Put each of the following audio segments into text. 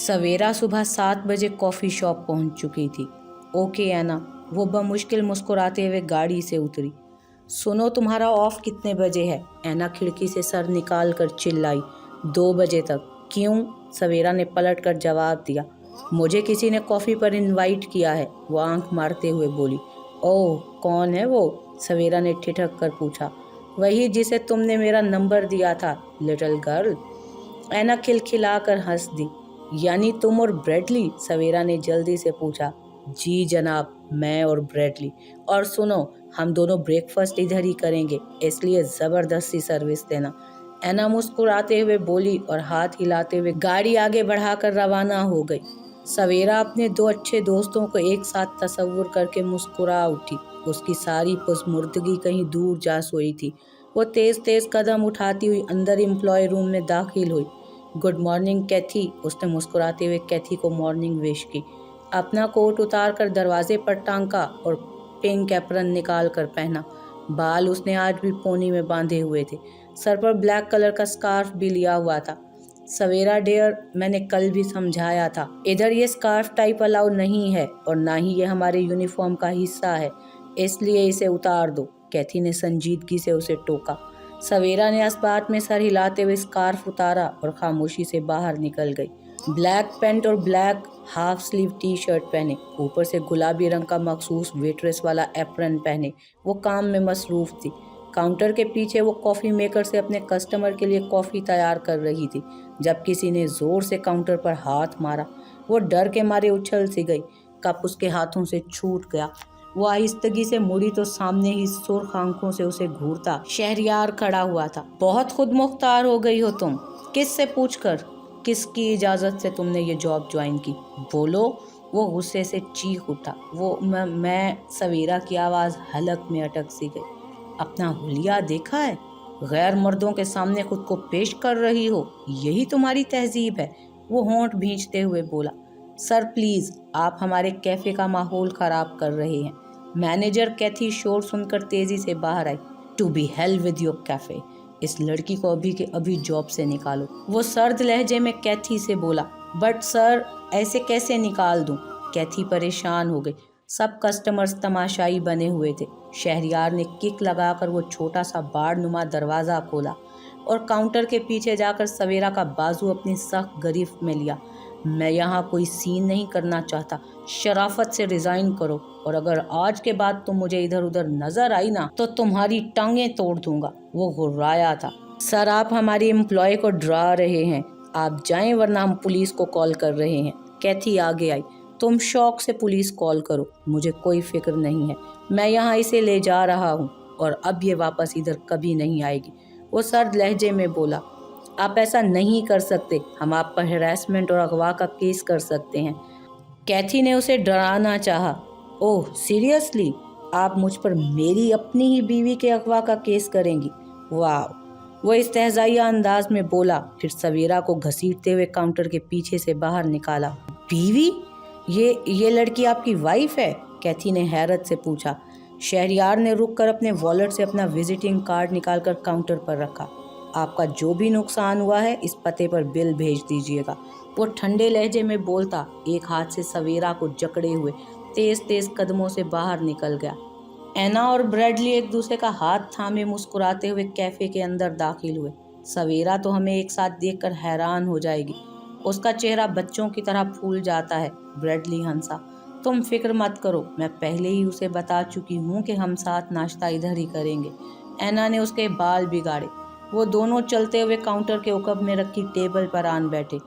सवेरा सुबह 7 बजे coffee shop पहुंच चुकी थी। ओके ऐना, वो बमुश्किल मुस्कुराते हुए गाड़ी से उतरी। सुनो, तुम्हारा ऑफ कितने बजे है? ऐना खिड़की से सर निकाल कर चिल्लाई। 2 बजे तक। क्यों? सवेरा ने पलट कर जवाब दिया। मुझे किसी ने कॉफ़ी पर इनवाइट किया है, वो आंख मारते हुए बोली। ओह, कौन है वो? सवेरा ने ठिठक कर पूछा। वही जिसे तुमने मेरा नंबर दिया था, लिटिल गर्ल। ऐना खिलखिलाकर हंस दी। यानी तुम और ब्रैडली? सवेरा ने जल्दी से पूछा। जी जनाब, मैं और ब्रैडली। और सुनो, हम दोनों ब्रेकफास्ट इधर ही करेंगे, इसलिए ज़बरदस्ती सर्विस देना। ऐना मुस्कुराते हुए बोली और हाथ हिलाते हुए गाड़ी आगे बढ़ाकर रवाना हो गई। सवेरा अपने 2 अच्छे दोस्तों को एक साथ तस्वुर करके मुस्कुरा उठी। उसकी सारी पुज़मुर्दगी कहीं दूर जा सोई थी। वो तेज़ तेज़ कदम उठाती हुई अंदर एम्प्लॉय रूम में दाखिल हुई। गुड मॉर्निंग कैथी, उसने मुस्कुराते हुए कैथी को मॉर्निंग विश की। अपना कोट उतार कर दरवाजे पर टांका और पिंक एप्रन निकाल कर पहना। बाल उसने आज भी पोनी में बांधे हुए थे। सर पर ब्लैक कलर का स्कार्फ भी लिया हुआ था। सवेरा डियर, मैंने कल भी समझाया था, इधर ये स्कार्फ टाइप अलाउ नहीं है और ना ही ये हमारे यूनिफॉर्म का हिस्सा है, इसलिए इसे उतार दो, कैथी ने संजीदगी से उसे टोका। सवेरा ने इस बात में सर हिलाते हुए स्कार्फ उतारा और खामोशी से बाहर निकल गई। ब्लैक पैंट और black half sleeve T shirt पहने, ऊपर से गुलाबी रंग का मखसूस वेट्रेस वाला एप्रन पहने, वो काम में मसरूफ थी। काउंटर के पीछे वो कॉफ़ी मेकर से अपने कस्टमर के लिए कॉफ़ी तैयार कर रही थी जब किसी ने ज़ोर से काउंटर पर हाथ मारा। वो डर के मारे उछल सी गई। कप उसके हाथों से छूट गया। वो आहिस्तगी से मुड़ी तो सामने ही सुर्ख आंखों से उसे घूरता शहरियार खड़ा हुआ था। बहुत खुद मुख्तार हो गई हो तुम। किससे पूछकर? किसकी इजाज़त से तुमने ये जॉब ज्वाइन की? बोलो। वो गुस्से से चीख उठा। वो मैं सवेरा की आवाज़ हलक में अटक सी गई। अपना हुलिया देखा है? गैर मर्दों के सामने खुद को पेश कर रही हो, यही तुम्हारी तहजीब है? वो होंठ भींचते हुए बोला। सर प्लीज़, आप हमारे कैफ़े का माहौल ख़राब कर रहे हैं। मैनेजर कैथी शोर सुनकर तेज़ी से बाहर आई। To be hell with your cafe, इस लड़की को अभी के अभी जॉब से निकालो। वो सर्द लहजे में कैथी से बोला। बट सर, ऐसे कैसे निकाल दूं? कैथी परेशान हो गई। सब कस्टमर्स तमाशाई बने हुए थे। शहरियार ने किक लगाकर वो छोटा सा बाड़ नुमा दरवाज़ा खोला और काउंटर के पीछे जाकर सवेरा का बाजू अपनी सख्त गिरफ्त में लिया। मैं यहाँ कोई सीन नहीं करना चाहता, शराफत से रिज़ाइन करो, और अगर आज के बाद तुम मुझे इधर उधर नज़र आई ना तो तुम्हारी टांगें तोड़ दूंगा। वो गुर्राया था। सर, आप हमारी एम्प्लॉय को डरा रहे हैं, आप जाएं वरना हम पुलिस को कॉल कर रहे हैं। कैथी आगे आई। तुम शौक से पुलिस कॉल करो, मुझे कोई फिक्र नहीं है। मैं यहाँ इसे ले जा रहा हूँ और अब ये वापस इधर कभी नहीं आएगी। वो सर्द लहजे में बोला। आप ऐसा नहीं कर सकते, हम आप पर हैरेसमेंट और अगवा का केस कर सकते हैं। कैथी ने उसे डराना चाहा। ओह सीरियसली, आप मुझ पर मेरी अपनी ही बीवी के अगवा का केस करेंगी? वाह, वो इस्तेहज़ाइया अंदाज में बोला, फिर सवेरा को घसीटते हुए काउंटर के पीछे से बाहर निकाला। बीवी? ये लड़की आपकी वाइफ है? कैथी ने हैरत से पूछा। शहरियार ने रुक कर अपने वॉलेट से अपना विजिटिंग कार्ड निकालकर काउंटर पर रखा। आपका जो भी नुकसान हुआ है इस पते पर बिल भेज दीजिएगा, वो ठंडे लहजे में बोलता, एक हाथ से सवेरा को जकड़े हुए तेज तेज कदमों से बाहर निकल गया। ऐना और ब्रैडली एक दूसरे का हाथ थामे मुस्कुराते हुए कैफे के अंदर दाखिल हुए। सवेरा तो हमें एक साथ देखकर हैरान हो जाएगी, उसका चेहरा बच्चों की तरह फूल जाता है। ब्रैडली हंसा। तुम फिक्र मत करो, मैं पहले ही उसे बता चुकी हूँ कि हम साथ नाश्ता इधर ही करेंगे। ऐना ने उसके बाल बिगाड़े। वो दोनों चलते हुए काउंटर के उकब में रखी टेबल पर आन बैठे।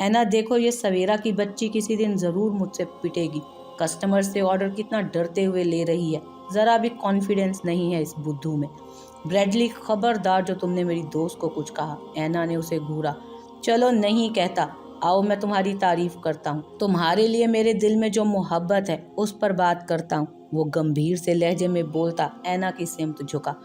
ऐना देखो, ये सवेरा की बच्ची किसी दिन ज़रूर मुझसे पिटेगी। कस्टमर से ऑर्डर कितना डरते हुए ले रही है, ज़रा भी कॉन्फिडेंस नहीं है इस बुद्धू में। ब्रैडली, खबरदार जो तुमने मेरी दोस्त को कुछ कहा। ऐना ने उसे घूरा। चलो नहीं कहता, आओ मैं तुम्हारी तारीफ करता हूँ। तुम्हारे लिए मेरे दिल में जो मोहब्बत है उस पर बात करता हूँ, वो गंभीर से लहजे में बोलता ऐना की सिमत झुका।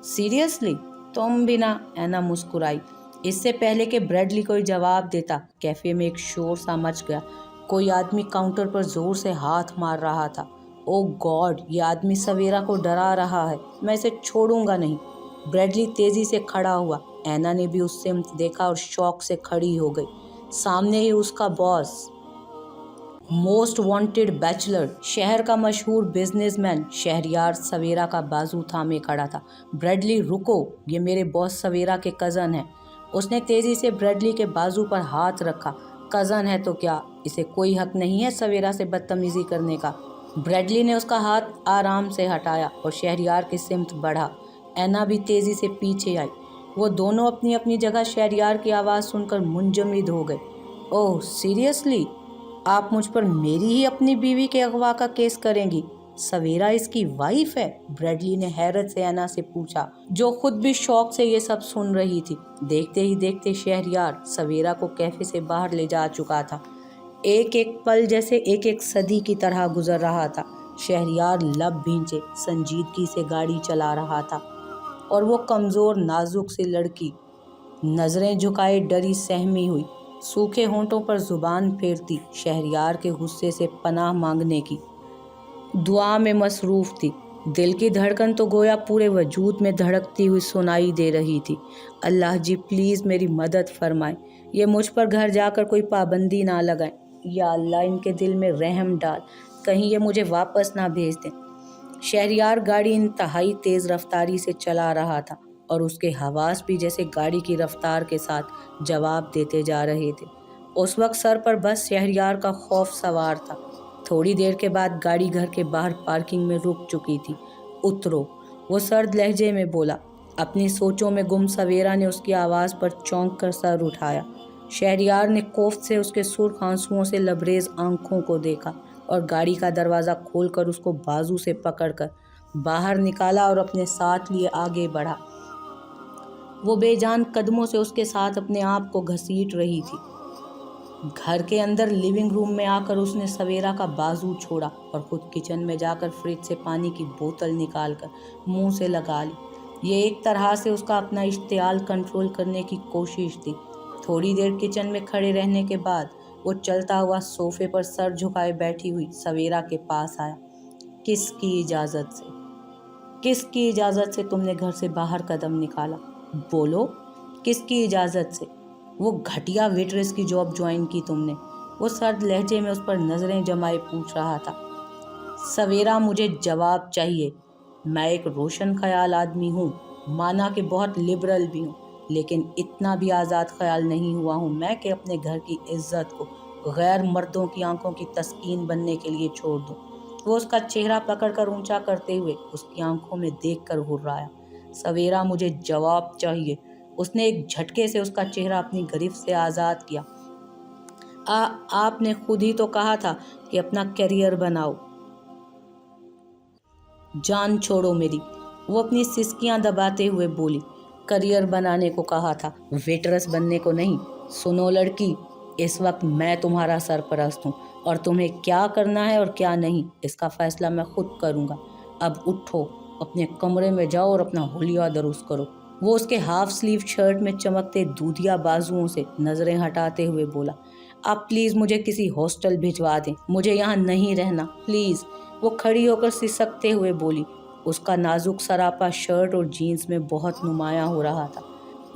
सीरियसली? तुम भी ना? ऐना मुस्कुराई। इससे पहले कि ब्रैडली कोई जवाब देता, कैफे में एक शोर सा मच गया। कोई आदमी काउंटर पर जोर से हाथ मार रहा था। ओ गॉड, ये आदमी सवेरा को डरा रहा है, मैं इसे छोड़ूंगा नहीं। ब्रैडली तेजी से खड़ा हुआ। ऐना ने भी उस सिमत देखा और शौक से खड़ी हो गई। सामने ही उसका बॉस, मोस्ट वांटेड बैचलर, शहर का मशहूर बिजनेसमैन शहरयार सवेरा का बाजू थामे खड़ा था। ब्रैडली रुको, ये मेरे बॉस सवेरा के कज़न हैं। उसने तेजी से ब्रैडली के बाजू पर हाथ रखा। कज़न है तो क्या, इसे कोई हक नहीं है सवेरा से बदतमीजी करने का। ब्रैडली ने उसका हाथ आराम से हटाया और शहरयार की सिमत बढ़ा। ऐना भी तेजी से पीछे आई। वो दोनों अपनी अपनी जगह शहरयार की आवाज़ सुनकर मुंजमद हो गए। ओह सीरियसली, आप मुझ पर मेरी ही अपनी बीवी के अगवा का केस करेंगी? सवेरा इसकी वाइफ है? ब्रैडली ने हैरत से ऐना से पूछा, जो खुद भी शौक से ये सब सुन रही थी। देखते ही देखते शहरयार सवेरा को कैफे से बाहर ले जा चुका था। एक एक पल जैसे एक एक सदी की तरह गुजर रहा था। शहरयार लब भींचे संजीदगी से गाड़ी चला रहा था और वो कमज़ोर नाजुक सी लड़की नज़रें झुकाए डरी सहमी हुई, सूखे होंठों पर जुबान फेरती शहरयार के गुस्से से पनाह मांगने की दुआ में मसरूफ़ थी। दिल की धड़कन तो गोया पूरे वजूद में धड़कती हुई सुनाई दे रही थी। अल्लाह जी प्लीज़ मेरी मदद फरमाए, ये मुझ पर घर जाकर कोई पाबंदी ना लगाएं। या अल्लाह इनके दिल में रहम डाल, कहीं ये मुझे वापस ना भेज दें। शहरयार गाड़ी इंतहाई तेज़ रफ्तारी से चला रहा था और उसके हवास भी जैसे गाड़ी की रफ्तार के साथ जवाब देते जा रहे थे। उस वक्त सर पर बस शहरयार का खौफ सवार था। थोड़ी देर के बाद गाड़ी घर के बाहर पार्किंग में रुक चुकी थी। उतरो, वो सर्द लहजे में बोला। अपनी सोचों में गुम सवेरा ने उसकी आवाज़ पर चौंक कर सर उठाया। शहरयार ने कोफ्त से उसके सुर्ख आंसुओं से लबरेज आंखों को देखा और गाड़ी का दरवाज़ा खोलकर उसको बाजू से पकड़कर बाहर निकाला और अपने साथ लिए आगे बढ़ा। वो बेजान कदमों से उसके साथ अपने आप को घसीट रही थी। घर के अंदर लिविंग रूम में आकर उसने सवेरा का बाजू छोड़ा और खुद किचन में जाकर फ्रिज से पानी की बोतल निकालकर मुंह से लगा ली। ये एक तरह से उसका अपना इश्तियाल कंट्रोल करने की कोशिश थी। थोड़ी देर किचन में खड़े रहने के बाद वो चलता हुआ सोफे पर सर झुकाए बैठी हुई सवेरा के पास आया। किसकी इजाज़त से तुमने घर से बाहर कदम निकाला? बोलो, किसकी इजाज़त से? वो घटिया वेट्रेस की जॉब ज्वाइन की तुमने? वो सर्द लहजे में उस पर नज़रें जमाए पूछ रहा था। सवेरा मुझे जवाब चाहिए। मैं एक रोशन ख्याल आदमी हूँ, माना कि बहुत लिबरल भी हूँ, लेकिन इतना भी आज़ाद ख्याल नहीं हुआ हूँ मैं कि अपने घर की इज्जत को गैर मर्दों की आंखों की तस्कीन बनने के लिए छोड़ दूँ। वो उसका चेहरा पकड़कर ऊंचा करते हुए उसकी आंखों में देखकर हुर्राया। सवेरा मुझे जवाब चाहिए। उसने एक झटके से उसका चेहरा अपनी गिरफ्त से आज़ाद किया। आपने खुद ही तो कहा था कि अपना करियर बनाओ। जान छोड़ो मेरी, वो अपनी सिसकियां दबाते हुए बोली। करियर बनाने को कहा था, वेटरस बनने को नहीं। सुनो लड़की, इस वक्त मैं तुम्हारा सरपरस्त हूँ और तुम्हें क्या करना है और क्या नहीं इसका फैसला मैं खुद करूँगा। अब उठो, अपने कमरे में जाओ और अपना हुलिया दुरुस्त करो। वो उसके हाफ स्लीव शर्ट में चमकते दूधिया बाजुओं से नज़रें हटाते हुए बोला। आप प्लीज़ मुझे किसी हॉस्टल भिजवा दें, मुझे यहाँ नहीं रहना प्लीज़। वो खड़ी होकर सिसकते हुए बोली। उसका नाजुक सरापा शर्ट और जीन्स में बहुत नुमायां हो रहा था।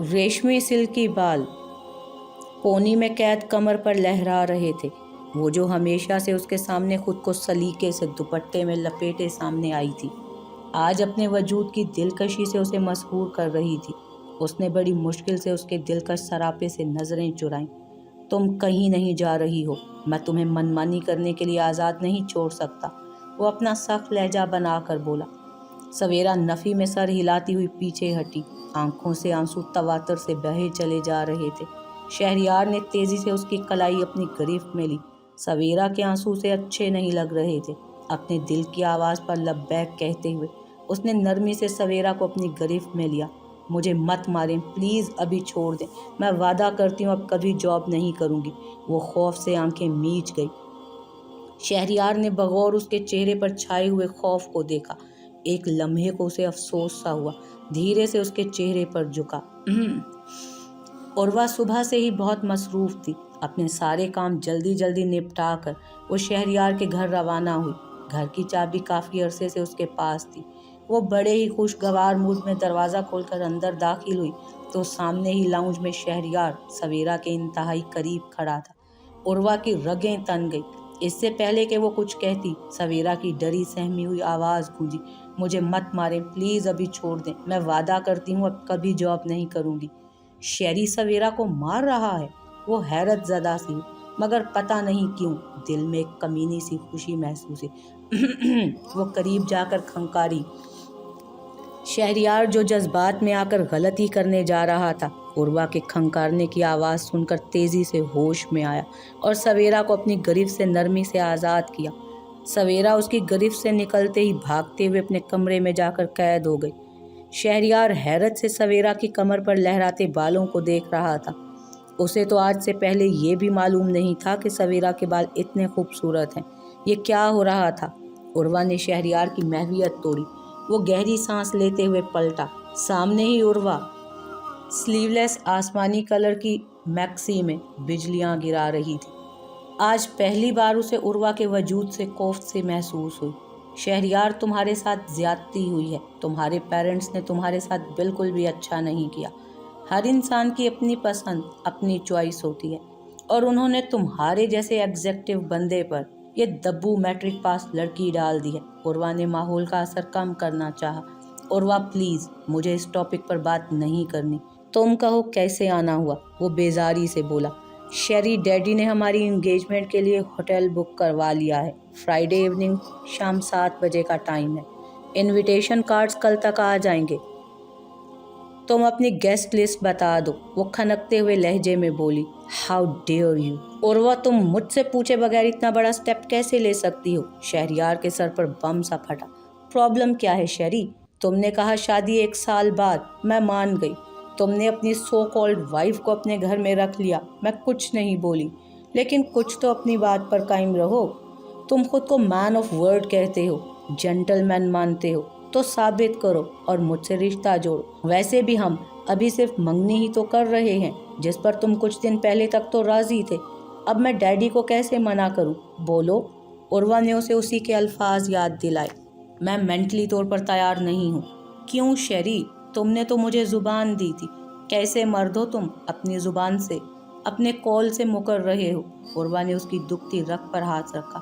रेशमी सिल्की बाल पोनी में कैद कमर पर लहरा रहे थे। वो जो हमेशा से उसके सामने खुद को सलीके से दुपट्टे में लपेटे सामने आई थी, आज अपने वजूद की दिलकशी से उसे मसहूर कर रही थी। उसने बड़ी मुश्किल से उसके दिलकश सरापे से नज़रें चुराईं। तुम कहीं नहीं जा रही हो, मैं तुम्हें मनमानी करने के लिए आज़ाद नहीं छोड़ सकता, वो अपना सख्त लहजा बनाकर बोला। सवेरा नफ़ी में सर हिलाती हुई पीछे हटी। आंखों से आंसू तवातर से बहे चले जा रहे थे। शहरयार ने तेज़ी से उसकी कलाई अपनी गिरफ्त में ली। सवेरा के आंसू से अच्छे नहीं लग रहे थे। अपने दिल की आवाज़ पर लब्बैक कहते हुए उसने नरमी से सवेरा को अपनी गिरफ्त में लिया। मुझे मत मारें प्लीज़, अभी छोड़ दें, मैं वादा करती हूँ अब कभी जॉब नहीं करूँगी। वो खौफ से आंखें मीच गई। शहरयार ने बगौर उसके चेहरे पर छाए हुए खौफ को देखा। एक लम्हे को उसे अफसोस सा हुआ। धीरे से उसके चेहरे पर झुका। उर्वा सुबह से ही बहुत मसरूफ़ थी। अपने सारे काम जल्दी जल्दी निपटा कर वो शहरयार के घर रवाना हुई। घर की चाबी काफ़ी अरसे से उसके पास थी। وہ بڑے ہی خوشگوار موڈ میں دروازہ کھول کر اندر داخل ہوئی تو سامنے ہی لاؤنج میں شہریار سویرا کے انتہائی قریب کھڑا تھا۔ عروہ کی رگیں تن گئی۔ اس سے پہلے کہ وہ کچھ کہتی، سویرا کی ڈری سہمی ہوئی آواز گونجی، مجھے مت ماریں پلیز، ابھی چھوڑ دیں، میں وعدہ کرتی ہوں اب کبھی جاب نہیں کروں گی۔ شیری سویرا کو مار رہا ہے؟ وہ حیرت زدہ سی ہوئی، مگر پتہ نہیں کیوں دل میں ایک کمینی سی خوشی محسوس ہوئی۔ وہ قریب جا کر کھنکاری۔ شہریار جو جذبات میں آ کر غلطی کرنے جا رہا تھا، عروہ کے کھنکارنے کی آواز سن کر تیزی سے ہوش میں آیا اور سویرا کو اپنی گرفت سے نرمی سے آزاد کیا۔ سویرا اس کی گرفت سے نکلتے ہی بھاگتے ہوئے اپنے کمرے میں جا کر قید ہو گئی۔ شہریار حیرت سے سویرا کی کمر پر لہراتے بالوں کو دیکھ رہا تھا۔ اسے تو آج سے پہلے یہ بھی معلوم نہیں تھا کہ سویرا کے بال اتنے خوبصورت ہیں۔ یہ کیا ہو رہا تھا؟ عروہ نے شہریار کی محویت توڑی۔ وہ گہری سانس لیتے ہوئے پلٹا۔ سامنے ہی عروہ سلیو لیس آسمانی کلر کی میکسی میں بجلیاں گرا رہی تھی۔ آج پہلی بار اسے عروہ کے وجود سے کوفت سی محسوس ہوئی۔ شہریار، تمہارے ساتھ زیادتی ہوئی ہے۔ تمہارے پیرنٹس نے تمہارے ساتھ بالکل بھی اچھا نہیں کیا۔ ہر انسان کی اپنی پسند، اپنی چوائس ہوتی ہے، اور انہوں نے تمہارے جیسے ایگزیکٹو بندے پر یہ دبو میٹرک پاس لڑکی ڈال دی ہے۔ عروہ نے ماحول کا اثر کم کرنا چاہا۔ عروہ پلیز، مجھے اس ٹاپک پر بات نہیں کرنی۔ تم کہو کیسے آنا ہوا؟ وہ بیزاری سے بولا۔ شیری، ڈیڈی نے ہماری انگیجمنٹ کے لیے ہوٹل بک کروا لیا ہے۔ فرائیڈے ایوننگ شام 7 بجے کا ٹائم ہے۔ انویٹیشن کارڈز کل تک آ جائیں گے۔ تم اپنی گیسٹ لسٹ بتا دو، وہ کھنکتے ہوئے لہجے میں بولی۔ How dare you! عروہ، تم مجھ سے پوچھے بغیر اتنا بڑا سٹیپ کیسے لے سکتی ہو؟ شہریار کے سر پر بم سا پھٹا۔ پرابلم کیا ہے شیری؟ تم نے کہا شادی 1 سال بعد، میں مان گئی۔ تم نے اپنی سو کالڈ وائف کو اپنے گھر میں رکھ لیا، میں کچھ نہیں بولی، لیکن کچھ تو اپنی بات پر قائم رہو۔ تم خود کو مین آف ورڈ کہتے ہو، جنٹل مین مانتے ہو، تو ثابت کرو اور مجھ سے رشتہ جوڑو۔ ویسے بھی ہم ابھی صرف منگنی ہی تو کر رہے ہیں، جس پر تم کچھ دن پہلے تک تو راضی تھے۔ اب میں ڈیڈی کو کیسے منع کروں؟ بولو۔ عروہ نے اسے اسی کے الفاظ یاد دلائے۔ میں مینٹلی طور پر تیار نہیں ہوں۔ کیوں شیری؟ تم نے تو مجھے زبان دی تھی۔ کیسے مرد ہو تم اپنی زبان سے، اپنے قول سے مکر رہے ہو؟ عروہ نے اس کی دکھتی رگ پر ہاتھ رکھا۔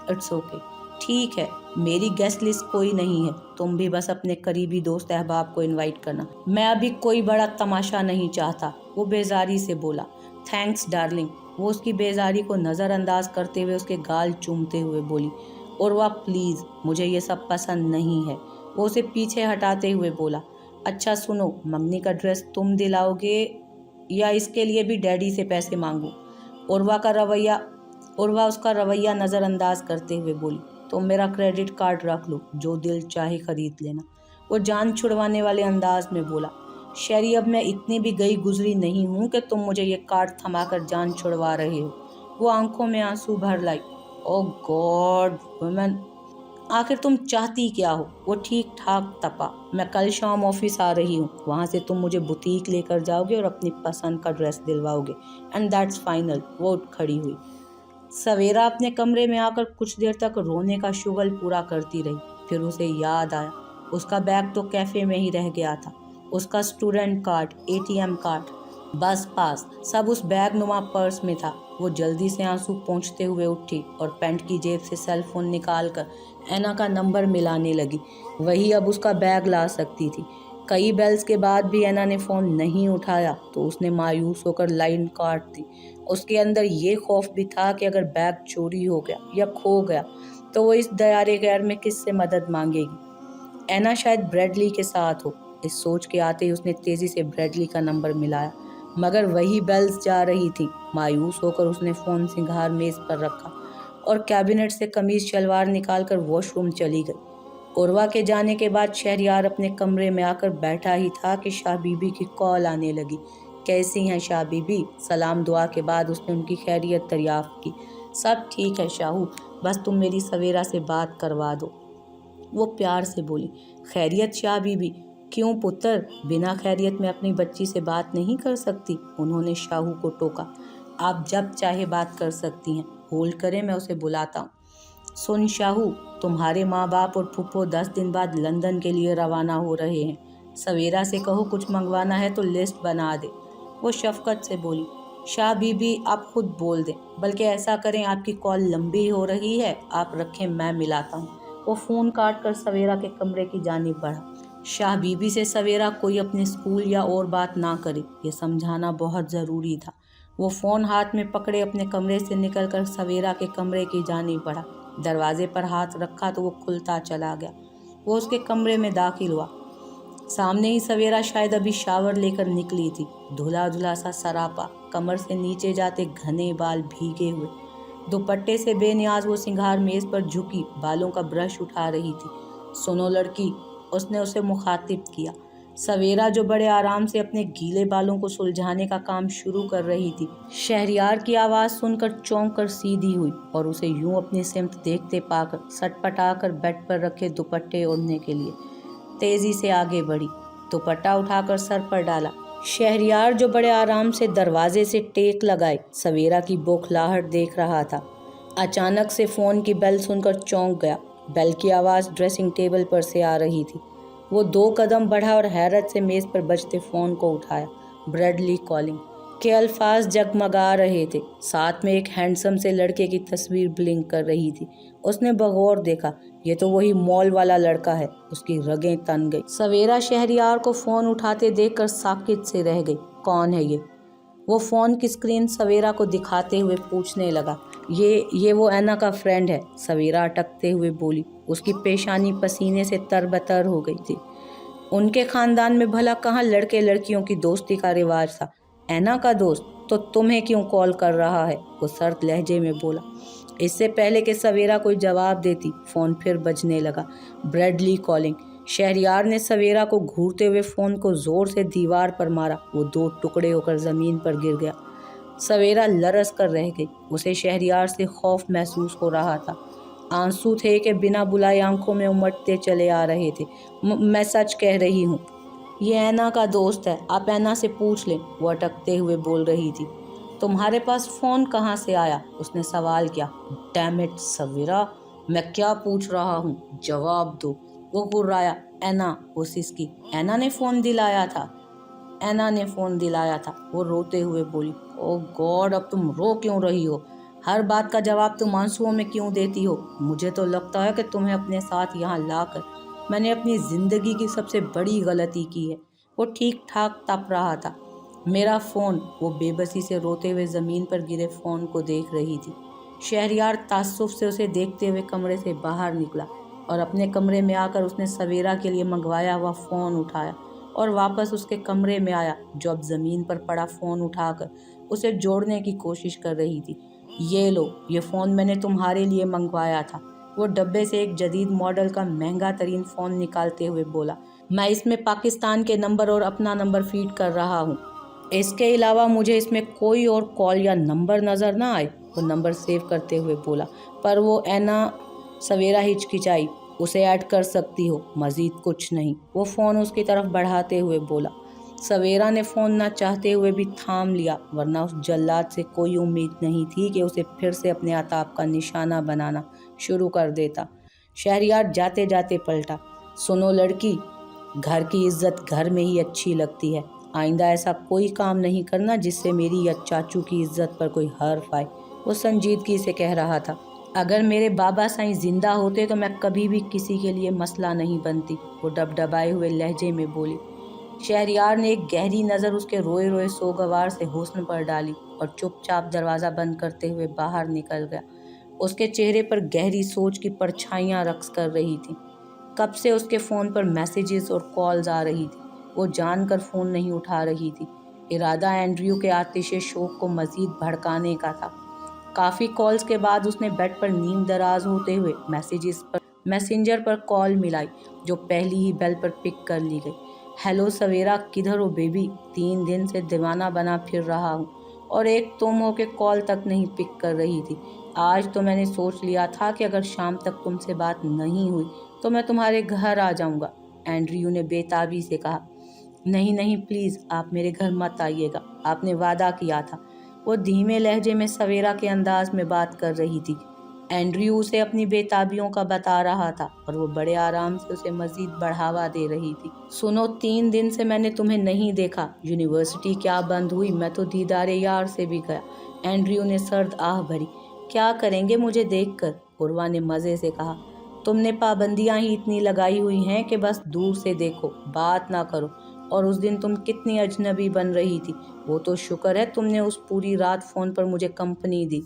اٹس اوکے، ٹھیک ہے، میری گیسٹ لسٹ کوئی نہیں ہے، تم بھی بس اپنے قریبی دوست احباب کو انوائٹ کرنا۔ میں ابھی کوئی بڑا تماشا نہیں چاہتا، وہ بیزاری سے بولا۔ تھینکس ڈارلنگ، وہ اس کی بیزاری کو نظر انداز کرتے ہوئے اس کے گال چومتے ہوئے بولی۔ عروہ پلیز، مجھے یہ سب پسند نہیں ہے، وہ اسے پیچھے ہٹاتے ہوئے بولا۔ اچھا سنو، منگنی کا ڈریس تم دلاؤ گے یا اس کے لیے بھی ڈیڈی سے پیسے مانگوں؟ عروہ اس کا رویہ نظر انداز کرتے ہوئے بولی۔ تم میرا کریڈٹ کارڈ رکھ لو، جو دل چاہے خرید لینا، وہ جان چھڑوانے والے انداز میں بولا۔ شیری، اب میں اتنی بھی گئی گزری نہیں ہوں کہ تم مجھے یہ کارڈ تھما کر جان چھڑوا رہے ہو۔ وہ آنکھوں میں آنسو بھر لائی۔ او گاڈ ویمن، آخر تم چاہتی کیا ہو؟ وہ ٹھیک ٹھاک تپا۔ میں کل شام آفس آ رہی ہوں، وہاں سے تم مجھے بوتیک لے کر جاؤ گے اور اپنی پسند کا ڈریس دلواؤ گے، اینڈ دیٹس فائنل۔ وہ اٹھ کھڑی ہوئی۔ سویرا اپنے کمرے میں آ کر کچھ دیر تک رونے کا شغل پورا کرتی رہی۔ پھر اسے یاد آیا، اس کا بیگ تو کیفے میں ہی رہ گیا تھا۔ اس کا اسٹوڈنٹ کارڈ، ATM کارڈ، بس پاس، سب اس بیگ نما پرس میں تھا۔ وہ جلدی سے آنسو پونچھتے ہوئے اٹھی اور پینٹ کی جیب سے سیل فون نکال کر اینا کا نمبر ملانے لگی۔ وہی اب اس کا بیگ لا سکتی تھی۔ کئی بیلز کے بعد بھی اینا نے فون نہیں اٹھایا تو اس نے مایوس ہو کر لائن کاٹ دی۔ اس کے اندر یہ خوف بھی تھا کہ اگر بیگ چوری ہو گیا یا کھو گیا تو وہ اس دیار غیر میں کس سے مدد مانگے گی؟ اینا شاید بریڈلی کے ساتھ ہو۔ اس سوچ کے آتے ہی اس نے تیزی سے بریڈلی کا نمبر ملایا، مگر وہی بیلز جا رہی تھی۔ مایوس ہو کر اس نے فون سنگھار میز پر رکھا اور کیبنٹ سے قمیض شلوار نکال کر واش روم چلی گئی۔ عروہ کے جانے کے بعد شہریار اپنے کمرے میں آ کر بیٹھا ہی تھا کہ شاہ بی بی کی کال آنے لگی۔ کیسی ہیں شاہ بی بی؟ سلام دعا کے بعد اس نے ان کی خیریت دریافت کی۔ سب ٹھیک ہے شاہو، بس تم میری سویرا سے بات کروا دو، وہ پیار سے بولی۔ خیریت شاہ بی بی؟ کیوں پتر، بنا خیریت میں اپنی بچی سے بات نہیں کر سکتی؟ انہوں نے شاہو کو ٹوکا۔ آپ جب چاہے بات کر سکتی ہیں، ہولڈ کریں، میں اسے بلاتا ہوں۔ सुन शाहू, तुम्हारे माँ बाप और फूफो 10 दिन बाद लंदन के लिए रवाना हो रहे हैं। सवेरा से कहो कुछ मंगवाना है तो लिस्ट बना दे। वो शफकत से बोली। शाह बीबी आप खुद बोल दें, बल्कि ऐसा करें आपकी कॉल लंबी हो रही है, आप रखें मैं मिलाता हूँ। वो फ़ोन काट कर सवेरा के कमरे की जानिब बढ़ा। शाह बीबी से सवेरा कोई अपने स्कूल या और बात ना करे, ये समझाना बहुत ज़रूरी था। वो फ़ोन हाथ में पकड़े अपने कमरे से निकलकर सवेरा के कमरे की जानिब बढ़ा। दरवाजे पर हाथ रखा तो वो खुलता चला गया। वो उसके कमरे में दाखिल हुआ। सामने ही सवेरा शायद अभी शावर लेकर निकली थी। धुला धुला सा सरापा, कमर से नीचे जाते घने बाल भीगे हुए। दुपट्टे से बेनियाज वो सिंगार मेज पर झुकी बालों का ब्रश उठा रही थी। सुनो लड़की, उसने उसे मुखातिब किया। सवेरा जो बड़े आराम से अपने गीले बालों को सुलझाने का काम शुरू कर रही थी, शहरियार की आवाज़ सुनकर चौंक कर सीधी हुई और उसे यूं अपनी सिमत देखते पाकर सटपटाकर बेड पर रखे दुपट्टे ओढ़ने के लिए तेजी से आगे बढ़ी। दुपट्टा उठाकर सर पर डाला। शहरियार जो बड़े आराम से दरवाजे से टेक लगाए सवेरा की बौखलाहट देख रहा था, अचानक से फ़ोन की बेल सुनकर चौंक गया। बेल की आवाज़ ड्रेसिंग टेबल पर से आ रही थी। वो 2 कदम बढ़ा और हैरत से मेज़ पर बजते फ़ोन को उठाया। ब्रैडली कॉलिंग के अल्फाज जगमगा रहे थे। साथ में एक हैंडसम से लड़के की तस्वीर ब्लिंक कर रही थी। उसने बगौर देखा, ये तो वही मॉल वाला लड़का है। उसकी रगें तन गई। सवेरा शहरियार को फ़ोन उठाते देखकर साकित से रह गई। कौन है ये? वो फ़ोन की स्क्रीन सवेरा को दिखाते हुए पूछने लगा। ये वो ऐना का फ्रेंड है, सवेरा अटकते हुए बोली। उसकी पेशानी पसीने से तरबतर हो गई थी। उनके ख़ानदान में भला कहाँ लड़के लड़कियों की दोस्ती का रिवाज था। ऐना का दोस्त तो तुम्हें क्यों कॉल कर रहा है? वो सर्द लहजे में बोला। इससे पहले कि सवेरा कोई जवाब देती, फ़ोन फिर बजने लगा। Bradley calling. शहरियार ने सवेरा को घूरते हुए फ़ोन को ज़ोर से दीवार पर मारा। वो 2 टुकड़े होकर ज़मीन पर गिर गया। सवेरा लरस कर रह गई। उसे शहरियार से खौफ महसूस हो रहा था। आंसू थे कि बिना बुलाए आंखों में उमड़ते चले आ रहे थे। मैं सच कह रही हूँ, ये ऐना का दोस्त है, आप ऐना से पूछ लें, वो अटकते हुए बोल रही थी। तुम्हारे पास फ़ोन कहाँ से आया? उसने सवाल किया। डैम इट सवेरा, मैं क्या पूछ रहा हूँ, जवाब दो। वो गुर्राया। ऐना, वो सिसकी। ऐना ने फ़ोन दिलाया था। ऐना ने फ़ोन दिलाया था, वो रोते हुए बोली। ओह गॉड, अब तुम रो क्यों रही हो? हर बात का जवाब तुम आंसुओं में क्यों देती हो? मुझे तो लगता है कि तुम्हें अपने साथ यहाँ लाकर मैंने अपनी ज़िंदगी की सबसे बड़ी गलती की है। वो ठीक ठाक तप रहा था। मेरा फ़ोन, वो बेबसी से रोते हुए ज़मीन पर गिरे फ़ोन को देख रही थी। शहरियार ताज्जुब से उसे देखते हुए कमरे से बाहर निकला और अपने कमरे में आकर उसने सवेरा के लिए मंगवाया हुआ फ़ोन उठाया और वापस उसके कमरे में आया, जो अब ज़मीन पर पड़ा फ़ोन उठाकर उसे जोड़ने की कोशिश कर रही थी। ये लो, ये फ़ोन मैंने तुम्हारे लिए मंगवाया था। वो डब्बे से एक जदीद मॉडल का महंगा तरीन फ़ोन निकालते हुए बोला। मैं इसमें पाकिस्तान के नंबर और अपना नंबर फीड कर रहा हूँ। इसके अलावा मुझे इसमें कोई और कॉल या नंबर नज़र ना आए, वो नंबर सेव करते हुए बोला। पर वो ऐना, सवेरा हिचकिचाई। उसे ऐड कर सकती हो, मज़ीद कुछ नहीं, वो फ़ोन उसकी तरफ बढ़ाते हुए बोला। सवेरा ने फ़ोन ना चाहते हुए भी थाम लिया, वरना उस जल्लाद से कोई उम्मीद नहीं थी कि उसे फिर से अपने अताप का निशाना बनाना शुरू कर देता। शहरियार जाते जाते पलटा। सुनो लड़की, घर की इज्जत घर में ही अच्छी लगती है। आइंदा ऐसा कोई काम नहीं करना जिससे मेरी या चाचू की इज्जत पर कोई हर्फ आए, वो संजीदगी से कह रहा था। अगर मेरे बाबा साईं जिंदा होते तो मैं कभी भी किसी के लिए मसला नहीं बनती, वो डबडबाए हुए लहजे में बोली। शहरियार ने एक गहरी नज़र उसके रोए रोए सोगवार से हुस्न पर डाली और चुपचाप दरवाज़ा बंद करते हुए बाहर निकल गया। उसके चेहरे पर गहरी सोच की परछाइयाँ रक्स कर रही थीं। कब से उसके फ़ोन पर मैसेजेस और कॉल्स आ रही थी, वो जानकर फ़ोन नहीं उठा रही थी। इरादा एंड्रयू के आतिशे शोक को मज़ीद भड़काने का था। काफ़ी कॉल्स के बाद उसने बेड पर नींद दराज होते हुए मैसेंजर पर कॉल मिलाई, जो पहली ही बेल पर पिक कर ली गई। हेलो सवेरा, किधर हो बेबी? 3 दिन से दीवाना बना फिर रहा हूँ और एक तुम हो के कॉल तक नहीं पिक कर रही थी। आज तो मैंने सोच लिया था कि अगर शाम तक तुमसे बात नहीं हुई तो मैं तुम्हारे घर आ जाऊँगा, एंड्रयू ने बेताबी से कहा। नहीं नहीं प्लीज़, आप मेरे घर मत आइएगा, आपने वादा किया था। वो धीमे लहजे में सवेरा के अंदाज में बात कर रही थी। एंड्रयू उसे अपनी बेताबियों का बता रहा था और वो बड़े आराम से उसे मजीद बढ़ावा दे रही थी। सुनो, 3 दिन से मैंने तुम्हें नहीं देखा। यूनिवर्सिटी क्या बंद हुई, मैं तो दीदारे यार से भी गया। एंड्रयू ने सर्द आह भरी। क्या करेंगे मुझे देखकर, उर्वा ने मज़े से कहा। तुमने पाबंदियां ही इतनी लगाई हुई हैं कि बस दूर से देखो, बात ना करो। और उस दिन तुम कितनी अजनबी बन रही थी, वो तो शुक्र है तुमने उस पूरी रात फ़ोन पर मुझे कंपनी दी,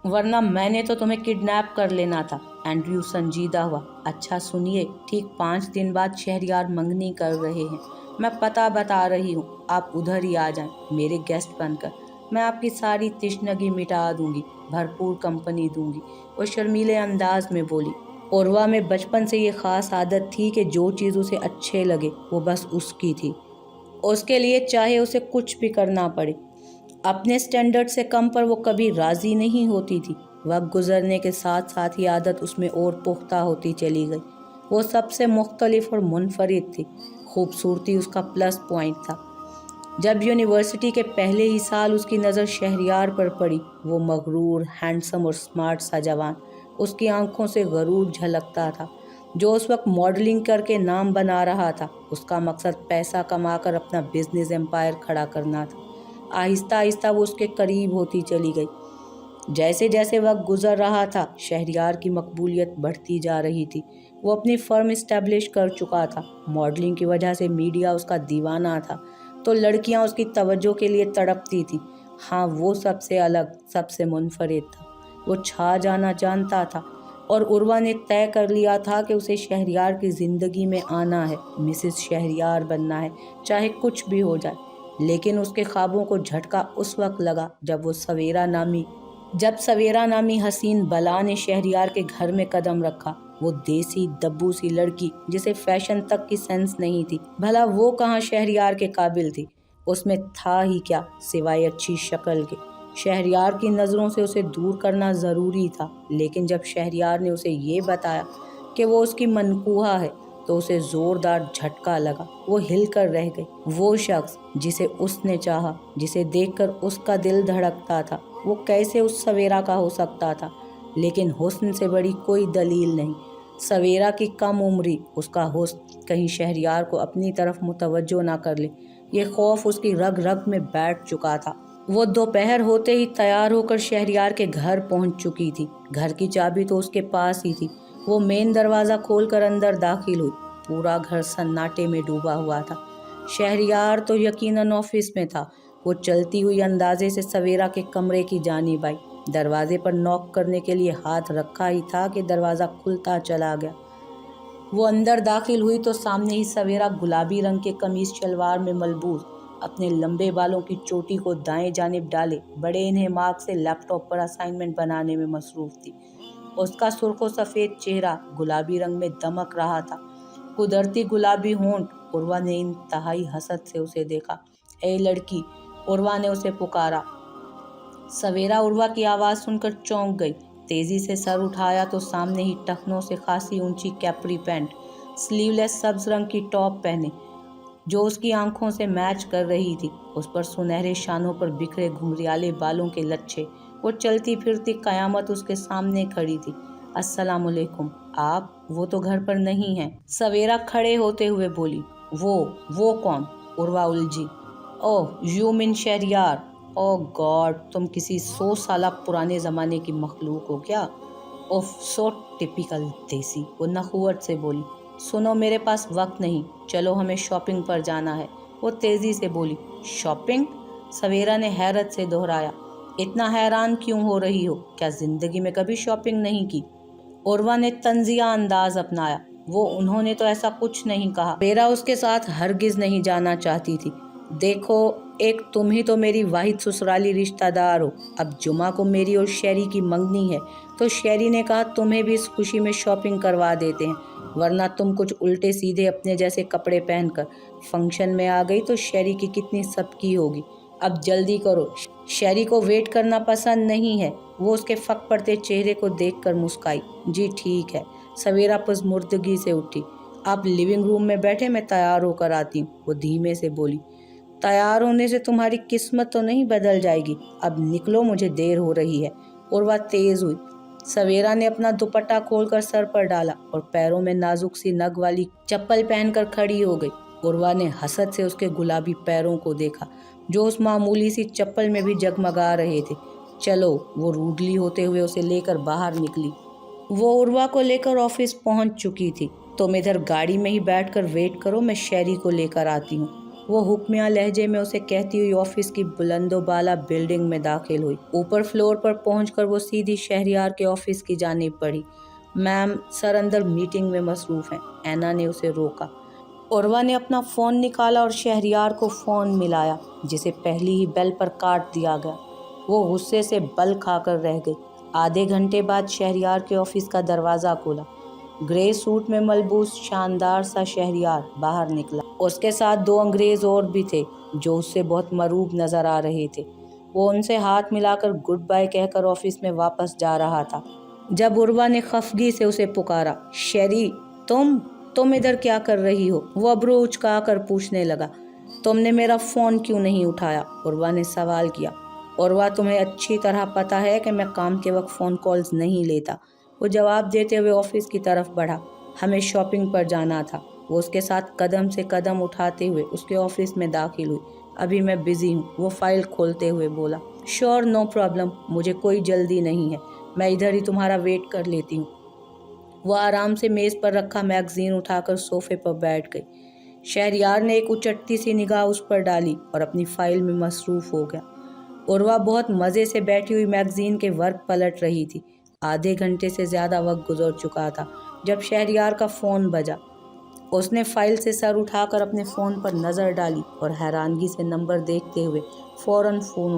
वरना मैंने तो तुम्हें किडनैप कर लेना था। एंड्रयू संजीदा हुआ। अच्छा सुनिए, ठीक 5 दिन बाद शहरयार मंगनी कर रहे हैं। मैं पता बता रही हूँ, आप उधर ही आ जाएं मेरे गेस्ट बनकर। मैं आपकी सारी तिश्नगी मिटा दूंगी, भरपूर कंपनी दूंगी। वो शर्मीले अंदाज में बोली। उर्वा में बचपन से ये ख़ास आदत थी कि जो चीज़ उसे अच्छे लगे वो बस उसकी थी, उसके लिए चाहे उसे कुछ भी करना पड़े। अपने स्टैंडर्ड से कम पर वो कभी राज़ी नहीं होती थी। वक्त गुजरने के साथ साथ ही आदत उसमें और पुख्ता होती चली गई। वो सबसे मुख्तलिफ और मुनफरिद थी। खूबसूरती उसका प्लस पॉइंट था। जब यूनिवर्सिटी के पहले ही साल उसकी नज़र शहरयार पर पड़ी, वो मगरूर, हैंडसम और स्मार्ट सा जवान, उसकी आंखों से गरूर झलकता था। जो उस वक्त मॉडलिंग करके नाम बना रहा था, उसका मकसद पैसा कमाकर अपना बिजनेस एम्पायर खड़ा करना था। आहिस्ता आहिस्ता वो उसके करीब होती चली गई। जैसे जैसे वक्त गुजर रहा था, शहरयार की मकबूलियत बढ़ती जा रही थी। वो अपनी फर्म इस्टेब्लिश कर चुका था। मॉडलिंग की वजह से मीडिया उसका दीवाना था, तो लड़कियां उसकी तवज्जो के लिए तड़पती थी। हाँ, वो सबसे अलग, सबसे मुनफरिद था। वो छा जाना जानता था और उर्वा ने तय कर लिया था कि उसे शहरयार की ज़िंदगी में आना है, मिसेस शहरयार बनना है, चाहे कुछ भी हो जाए। लेकिन उसके ख्वाबों को झटका उस वक्त लगा जब सवेरा नामी हसीन बला ने शहरयार के घर में कदम रखा। वो देसी दब्बू सी लड़की जिसे फैशन तक की सेंस नहीं थी, भला वो कहाँ शहरयार के काबिल थी। उसमें था ही क्या सिवाय अच्छी शक्ल के। शहरयार की नज़रों से उसे दूर करना ज़रूरी था, लेकिन जब शहरयार ने उसे ये बताया कि वो उसकी मनकूहा है, तो उसे ज़ोरदार झटका लगा। वो हिल कर रह गई। वो शख्स जिसे उसने चाहा, जिसे देखकर उसका दिल धड़कता था, वो कैसे उस सवेरा का हो सकता था। लेकिन हुस्न से बड़ी कोई दलील नहीं। सवेरा की कम उम्री, उसका हुस्न कहीं शहरयार को अपनी तरफ मुतवज्जो ना कर ले, ये खौफ उसकी रग रग में बैठ चुका था। वो दोपहर होते ही तैयार होकर शहरयार के घर पहुंच चुकी थी। घर की चाबी तो उसके पास ही थी। वो मेन दरवाज़ा खोलकर अंदर दाखिल हुई। पूरा घर सन्नाटे में डूबा हुआ था। शहरयार तो यकीनन ऑफिस में था। वो चलती हुई अंदाजे से सवेरा के कमरे की जानिब आई। दरवाजे पर नॉक करने के लिए हाथ रखा ही था कि दरवाज़ा खुलता चला गया। वो अंदर दाखिल हुई तो सामने ही सवेरा गुलाबी रंग के कमीज शलवार में मलबूस, अपने लंबे बालों की चोटी को दाएं जानिब डाले, बड़े इन्हेमाक से लैपटॉप पर असाइनमेंट बनाने में मसरूफ थी। उसका सुर्खो सफ़ेद चेहरा गुलाबी रंग में दमक रहा था। कुदरती गुलाबी होंठ। उर्वा ने इंतहाई हसद से उसे देखा। ए लड़की, उर्वा ने उसे पुकारा। सवेरा उर्वा की आवाज़ सुनकर चौंक गई। तेज़ी से सर उठाया तो सामने ही टखनों से खासी ऊंची कैप्री पैंट, स्लीवलेस सब्ज रंग की टॉप पहने, जो उसकी आंखों से मैच कर रही थी। उस पर सुनहरे शानों पर बिखरे घुंघरियाले बालों के लच्छे। वो चलती फिरती कयामत उसके सामने खड़ी थी। अस्सलामुअलैकुम। आप? वो तो घर पर नहीं है, सवेरा खड़े होते हुए बोली। वो कौन? उर्वा उलझी। Oh, you mean Shehryar. Oh God, तुम किसी 100 साल पुराने ज़माने की मखलूक हो क्या? ओफ, सो टिपिकल देसी, वो नखुवत से बोली। सुनो, मेरे पास वक्त नहीं, चलो हमें शॉपिंग पर जाना है। वो तेज़ी से बोली। शॉपिंग? सवेरा ने हैरत से दोहराया। इतना हैरान क्यों हो रही हो? क्या ज़िंदगी में कभी शॉपिंग नहीं की? उर्वा ने तंजिया अंदाज अपनाया। वो उन्होंने तो ऐसा कुछ नहीं कहा। मेरा उसके साथ हरगिज़ नहीं जाना चाहती थी। देखो, एक तुम ही तो मेरी वाहिद ससुराली रिश्तेदार हो। अब जुमा को मेरी और शेरी की मंगनी है, तो शेरी ने कहा तुम्हें भी इस खुशी में शॉपिंग करवा देते हैं, वरना तुम कुछ उल्टे सीधे अपने जैसे कपड़े पहनकर फंक्शन में आ गई तो शेरी की कितनी सबकी होगी। अब जल्दी करो, शेरी को वेट करना पसंद नहीं है। वो उसके फक पड़ते चेहरे को देखकर मुस्काई। जी ठीक है। सवेरा पसमुर्दगी से उठी। आप लिविंग रूम में बैठे, मैं तैयार होकर आती हूँ, वो धीमे से बोली। तैयार होने से तुम्हारी किस्मत तो नहीं बदल जाएगी। अब निकलो, मुझे देर हो रही है। उर्वा तेज हुई। सवेरा ने अपना दुपट्टा खोलकर सर पर डाला और पैरों में नाजुक सी नग वाली चप्पल पहनकर खड़ी हो गई। उर्वा ने हसरत से उसके गुलाबी पैरों को देखा जो उस मामूली सी चप्पल में भी जगमगा रहे थे। चलो, वो रूडली होते हुए उसे लेकर बाहर निकली। वो उर्वा को लेकर ऑफिस पहुंच चुकी थी। तुम इधर गाड़ी में ही बैठकर वेट करो, मैं शेरी को लेकर आती हूँ, वो हुक्मिया लहजे में उसे कहती हुई ऑफिस की बुलंदोबाला बिल्डिंग में दाखिल हुई। ऊपर फ्लोर पर पहुंचकर वो सीधी शहरियार के ऑफिस की जानिब बढ़ी। मैम, सर अंदर मीटिंग में मसरूफ हैं, ऐना ने उसे रोका। उर्वा ने अपना फ़ोन निकाला और शहरियार को फ़ोन मिलाया, जिसे पहली ही बेल पर काट दिया गया। वो गुस्से से बल खाकर रह गई। आधे घंटे बाद शहरियार के ऑफिस का दरवाज़ा खुला। ग्रे सूट में मलबूस शानदार सा शहरियार बाहर निकला। उसके साथ 2 अंग्रेज़ और भी थे जो उससे बहुत मरूब नज़र आ रहे थे। वो उनसे हाथ मिलाकर गुड बाय कहकर ऑफिस में वापस जा रहा था जब उर्वा ने खफगी से उसे पुकारा, शेरी, तुम इधर क्या कर रही हो? वो अब्रू उचका कर पूछने लगा। तुमने मेरा फ़ोन क्यों नहीं उठाया? उर्वा ने सवाल किया। उर्वा, तुम्हें अच्छी तरह पता है कि मैं काम के वक्त फ़ोन कॉल्स नहीं लेता, वो जवाब देते हुए ऑफिस की तरफ बढ़ा। हमें शॉपिंग पर जाना था। वो उसके साथ कदम से कदम उठाते हुए उसके ऑफिस में दाखिल हुई। अभी मैं बिज़ी हूँ, वो फाइल खोलते हुए बोला। श्योर, नो प्रॉब्लम, मुझे कोई जल्दी नहीं है, मैं इधर ही तुम्हारा वेट कर लेती हूँ। वो आराम से मेज़ पर रखा मैगज़ीन उठाकर सोफे पर बैठ गई। शहरियार ने एक उचटती सी निगाह उस पर डाली और अपनी फाइल में मसरूफ़ हो गया। उर्वा बहुत मज़े से बैठी हुई मैगज़ीन के वर्क पलट रही थी। आधे घंटे से ज़्यादा वक्त गुजर चुका था जब शहरियार का फ़ोन बजा। उसने फाइल से सर उठाकर अपने फ़ोन पर नज़र डाली और हैरानगी से नंबर देखते हुए फ़ौरन फ़ोन